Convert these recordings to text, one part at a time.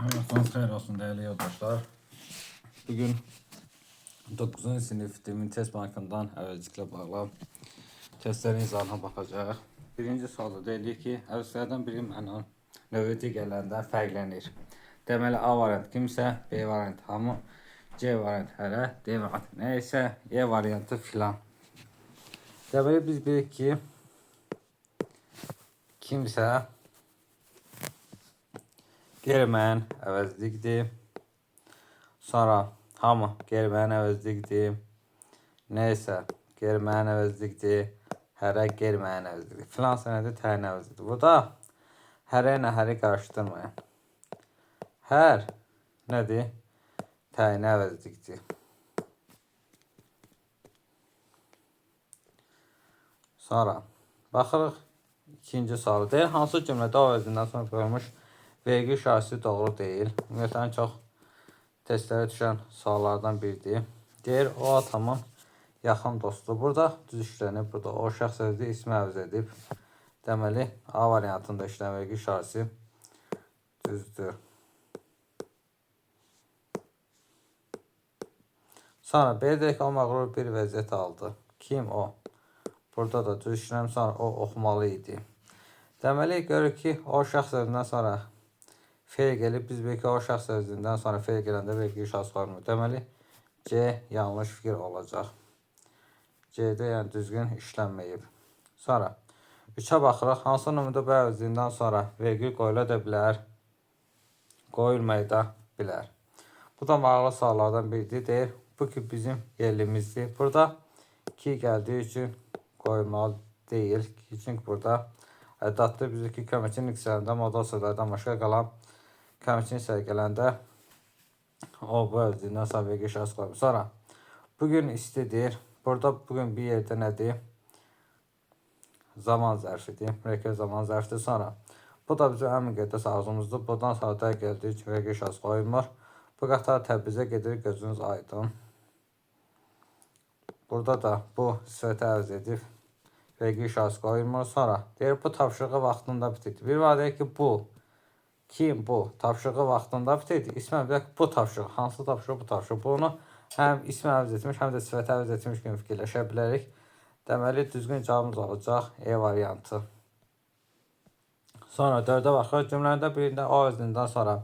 Vaxtınız xeyir olsun değerli yoldaşlar. Bugün 9. sınıf Demin Test Bankından əvəzliklə bağlı testlərin izahına baxacaq. Birinci sualda deyilir ki, əvəzliklərdən biri məna növbəti gələndə fərqlənir. Deməli, A variant kimsə, B variant hamı, C variant hərə, D variant nə isə, E variantı filan. Deməli, biz bilirik ki, kimsə gəlməyən əvəzlikdir. Sonra hamı gəlməyən əvəzlikdir. Nə isə gəlməyən əvəzlikdir. Hərə gəlməyən əvəzlikdir. Filan sənədi təyin əvəzlikdir. Burada hərə ilə həri qarışdırmayın. Hər nədir? Təyin əvəzlikdir. Sonra baxırıq ikinci sualı. Deyir, hansı cümlədə o əvəzindən sonra qoyulmuş vergi şahisi doğru deyil. Ümumiyyətlə, çox testlərə düşən suallardan biridir. Deyir, o atamın yaxın dostu. Burada düz işlənib. Burada o şəxs sözü ismi əvəz edib. Deməli, A variantında işlən vergi şahisi düzdür. Sonra B deyək ki, o məğrur bir vəziyyət aldı. Kim o? Burada da düz işləm, sonra o oxumalı idi. Deməli, görürük ki, o şəxs sözündən sonra fe'l gəlib. Biz bilək ki, o şəxs sözündən sonra fe'l gələndə vergi şahsi qoyulmur. Deməli, C yanlış fikir olacaq. C'də yəni düzgün işlənməyib. Sonra 3-ə baxırıq. Hansı nömrədə bu əvəzliyindən sonra vergi qoyula da bilər, qoyulmaya da bilər. Bu da maraqlı suallardan biridir. Deyir, bu ki bizim yerlimizdir. Burada 2 gəldiyi üçün qoyulmalı deyil. Çünki burada ədaddır. Bizə ki, köməkçinin iqtisadiyyatında modal sözlərdən başqa qalan köməkçinin hissəyə gələndə o bu əvəzliyindən sonra vergi şahsi qoyulmur. Sonra bugün istidir. Burada bugün bir yerdə nədir? Zaman zərfidir. Mürəkkəb zaman zərfidir. Sonra bu da bizim ən müqəddəs arzumuzdur. Buradan sonra da gəldiyi üçün vergi şahsi qoyulmur. Bu qatar Təbrizə gedir, gözünüz aydın. Burada da bu sifəti əvəz edib vergi şahsi qoyulmur. Sonra deyir, bu tapşırığı vaxtında bitirdi. Bir var deyir ki, bu kim bu? Tapşırığı vaxtında bitirdi. İsmə bir bu tapşırıq. Hansı tapşırıq? Bu tapşırıq. Bunu həm ismə əvəz etmiş, həm də sifəti əvəz etmiş kimi fikirləşə bilərik. Deməli, düzgün cavabımız olacaq E variantı. Sonra 4-ə baxırıq. Cümləndə birində o özündən sonra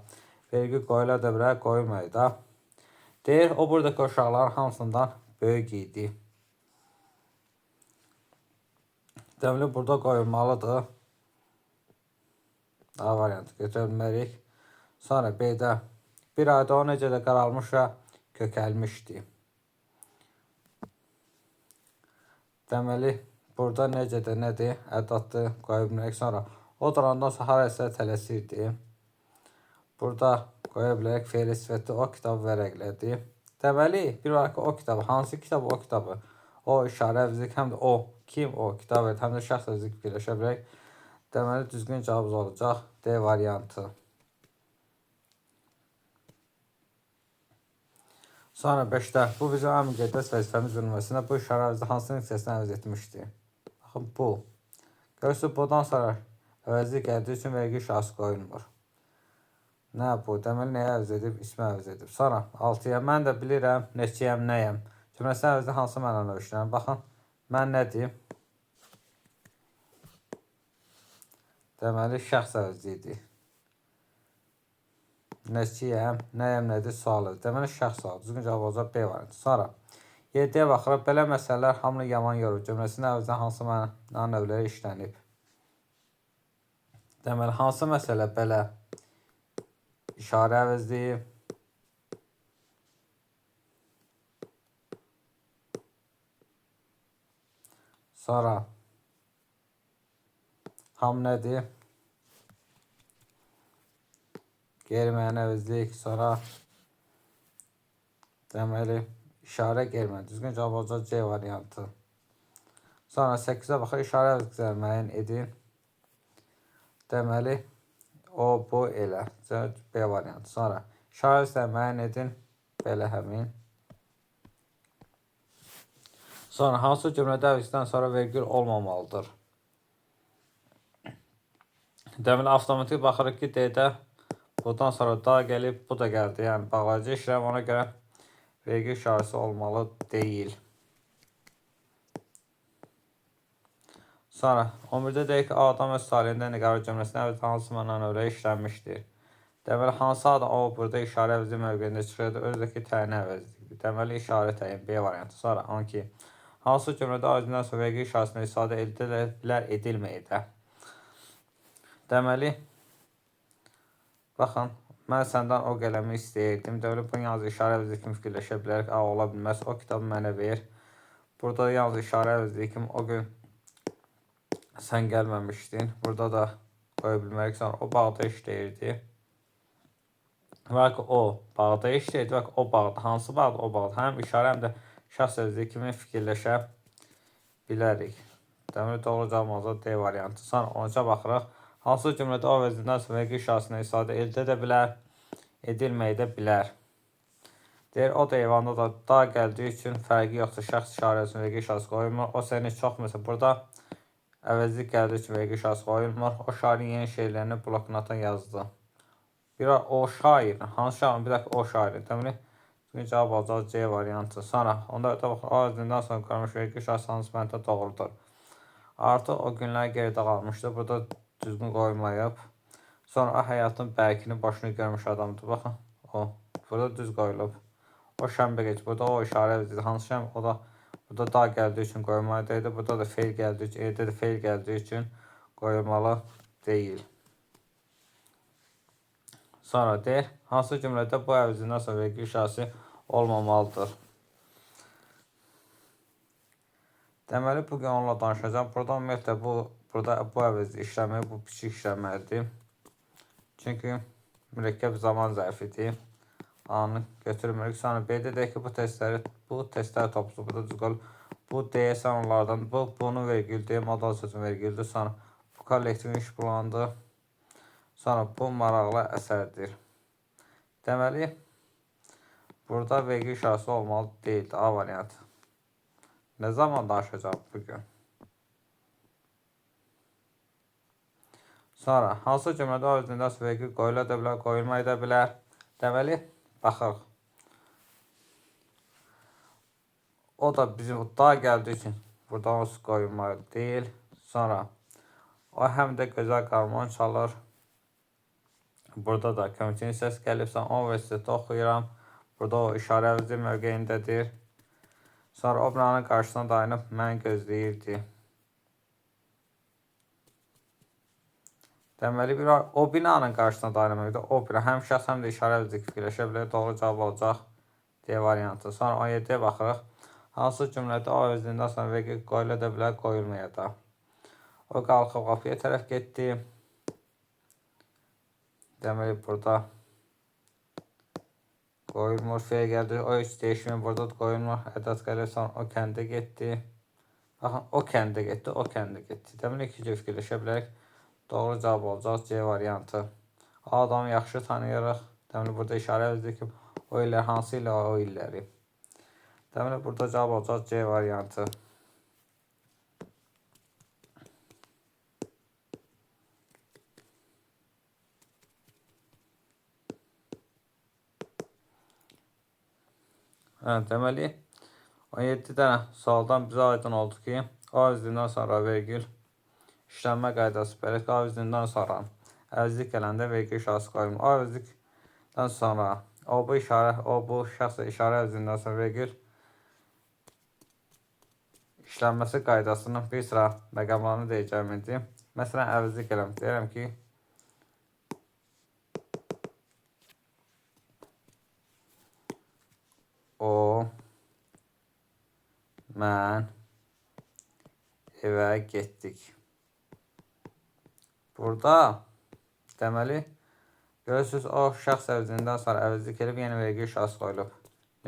vergi qoyula da bilər, qoyulmayı da. Deyir, o buradakı uşaqların hamısından böyük idi. Deməli, burada qoyulmalıdır. A variantı götürə bilmərik. Sonra B'də bir ayda o necə də qaralmış və kökəlmişdi. Deməli, burada necə də nədir? Ədaddır, qoya bilmərik. Sonra o durandan sonra haraysa tələsirdi. Burada qoya bilərik fe'li sifəti o kitabı vərəqlədi. Deməli, bir var ki, o kitabı, hansı kitabı? O kitabı. O işarə əvəzlik, həm də o, kim o kitab verdi, həm də şəxs əvəzlik fikirləşə bilərik. Deməli, düzgün cavabımız olacaq D variantı. Sonra 5-də bu bizim ən müqəddəs vəzifəmiz bilməsində bu işarə əvəzdə hansının hissəsini əvəz etmişdir? Baxın, bu. Görürsünüz, bundan sonra əvəzlik gəldiyi üçün vergi şahsi qoyulmur. Nə bu? Deməli, nəyə əvəz edib? İsmi əvəz edib. Sonra 6-ya mən də bilirəm, neçəyəm, nəyəm. Cümləsinin əvəzdə hansı mənada işlənir? Baxın, mən nədir? Deməli, şəxs əvəzliyidir. Neçəyəm, nəyəm nədir? Sualıdır. Deməli, şəxs sualı. Düzgün cavab olacaq B variantı. Sonra 7-yə baxırıq. Belə məsələlər hamını yaman yorur. Cümləsinin əvəzində hansı məna növləri işlənib? Deməli, hansı məsələ belə? İşarə əvəzliyi. Sonra ham nədir? Qeyri-müəyyən əvəzlik. Sonra deməli, işarə qeyri-müəyyən. Düzgün cavab olacaq C variantı. Sonra 8-ə baxır, işarə əvəzlikləri müəyyən edin. Deməli, o, bu, elə. B variantı. Sonra işarə əvəzlikləri müəyyən edin. Belə həmin. Sonra hansı cümlədə əvəzlikdən sonra vergül olmamalıdır? Deməli, avtomatik baxırıq ki, D-də Bundan sonra da gəlib, bu da gəldi. Yəni bağlayıcı işləm, ona görə vergi işarəsi olmalı deyil. Sonra 11-də deyək ki, adam öz talihində niqaru cümləsində əvəzində hansı mənanəvlə işlənmişdir. Deməli, hansı adam o burada işarə əvəzi mövqeyində çıxırdı, özdəki təyin əvəzidir. Deməli, işarə təyin B variantı. Sonra 12. Hansı cümlədə aidindən sonra vergi işarəsində istifadə edilə bilər, edilməyədə. Deməli, baxın, mən səndən o qələmi istəyirdim. Deməli, bunu yalnız işarə əvəzi kimi fikirləşə bilərik. A, ola bilməz. O kitabı mənə ver. Burada yalnız işarə əvəzi kimi o gün sən gəlməmişdin. Burada da qoya bilmərik. Sonra o bağda işləyirdi. Və ki, o bağda işləyirdi. Və ki, o bağda. Hansı bağda? O bağda. Həm işarə, həm də şəxs əvəzi kimi fikirləşə bilərik. Deməli, doğru cavab olacaq D variantı. Sonra 13-ə baxırıq. Hansı cümlədə o vəzindən sonra vergi işarəsindən istifadə edilə bilər, edilməyə bilər. Deyir, o da eyvanda da gəldiyi üçün fərqi yoxdur. Şəxs işarəsinin vergi işarəsi qoyulmur. O səni çox, məsələn, burada əvəzlik gəldiyi üçün vergi işarəsi qoyulmur. O şairin yeni şeirlərini bloknota yazdı. Bir o şair, hansı şairin? Bir dakika, o şairin. Deməli, cavab olacaq C variantı. Sonra, onda baxın, o vəzindən sonra qoyulmuş vergi işarəsi hansı bəndə doğrudur. Artıq o günlər geridə qalmışdı. Burada düzgün qoyulmayıb. Sonra o həyatın bərkini başını görmüş adamdır. Baxın, o. Burada düz qoyulub. O şənbə geç. Burada o işarə əvəzidir. Hansı şənbə? O da burada da gəldiyi üçün qoyulmalıdır. Burada da feil gəldiyi üçün, evdə də feil gəldiyi üçün qoyulmalı deyil. Sonra deyir, hansı cümlədə bu əvəzindən sonra vergi işarəsi olmamalıdır. Deməli, bugün onunla danışacağım. Burada ümumiyyətlə bu əvəzi işləməyi, bu piçik işləməlidir. Çünki mürəkkəb zaman zərfidir. A-nı götürmürük. Sonra B-də deyək ki, bu testləri toplusu burada düz qoyulub. Bu deyəsən onlardan, bunu vergüldür, modal sözün vergüldür. Sonra bu kollektiv iş planıdır. Sonra bu maraqlı əsərdir. Deməli, burada vergi işarəsi olmalı deyildi. A variantı. Ne zaman danışacağım bugün? Sonra, hansı cümlədə o özündən vergi qoyula da bilər, qoyulmaya da bilər. Deməli, baxırıq. O da bizim da gəldiyi üçün burada onsuz qoyulmalı deyil. Sonra, o həm də gözəl qarmon çalır. Burada da köməkçinin səs gəlibsə, o universitetdə oxuyuram. Burada o işarə əvəzi mövqeyindədir. Sonra o binanın qarşısına dayanıb mən gözləyirdi. Deməli, o binanın qarşısına dayanmaqda o bina həm şəxs, həm də işarə əvəzi fikirləşə bilər. Doğru cavab olacaq D variantı. Sonra 17-yə baxırıq. Hansı cümlədə o özündən sonra vergi qoyula da bilər, qoyulmaya da. O qalxıb qapıya tərəf getdi. Deməli, burada qoyulmur, feil gəldi. O heç dəyişməyən, burada da qoyulmur. Ədəd gəlir, sonra o kəndə getdi. Baxın, o kəndə getdi, o kəndə getdi. Deməli, ikinci fikirləşə bilərik. Doğru cavab olacaq C variantı. O adamı yaxşı tanıyırıq. Deməli, burada işarə əvəzi ki, o illər hansı ilə o illəri. Deməli, burada cavab olacaq C variantı. Deməli, 17 dənə sualdan bizə aydın oldu ki, A özündən sonra vergül işlənmə qaydası belədir. A özündən sonra əvəzlik gələndə vergi işarəsi qoyulur. A özlükdən sonra o bu şəxs işarə əvəzindən sonra vergül işlənməsi qaydasının bir sıra məqamlarını deyəcəm indi. Məsələn, əvəzlik gələm. Deyirəm ki, o, mən evə getdik. Burada deməli, görürsünüz, o şəxs əvəzindən sonra əvəzlik edib yeni vergi işarəsi qoyulub.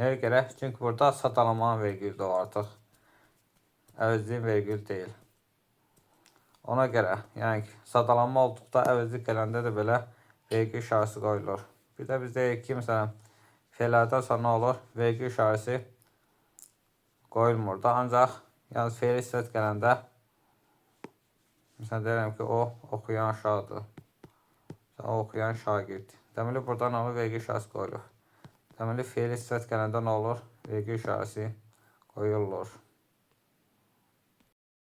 Nəyə görə? Çünki burada sadalanmanın vergüldür o artıq. Əvəzliyin vergül deyil. Ona görə, yəni ki, sadalanma olduqda əvəzlik gələndə də belə vergi işarəsi qoyulur. Bir də biz deyək ki, məsələn, feillərdən sonra nə olur? Vergi işarəsi qoyulmur da, ancaq yalnız feil istifat gələndə məsələn, deyirəm ki, o oxuyan uşaqdır. O oxuyan şagird. Deməli, burada nə olur? Vergi işarəsi qoyulur. Deməli, feili sifət gələndə nə olur? Vergi işarəsi qoyulur.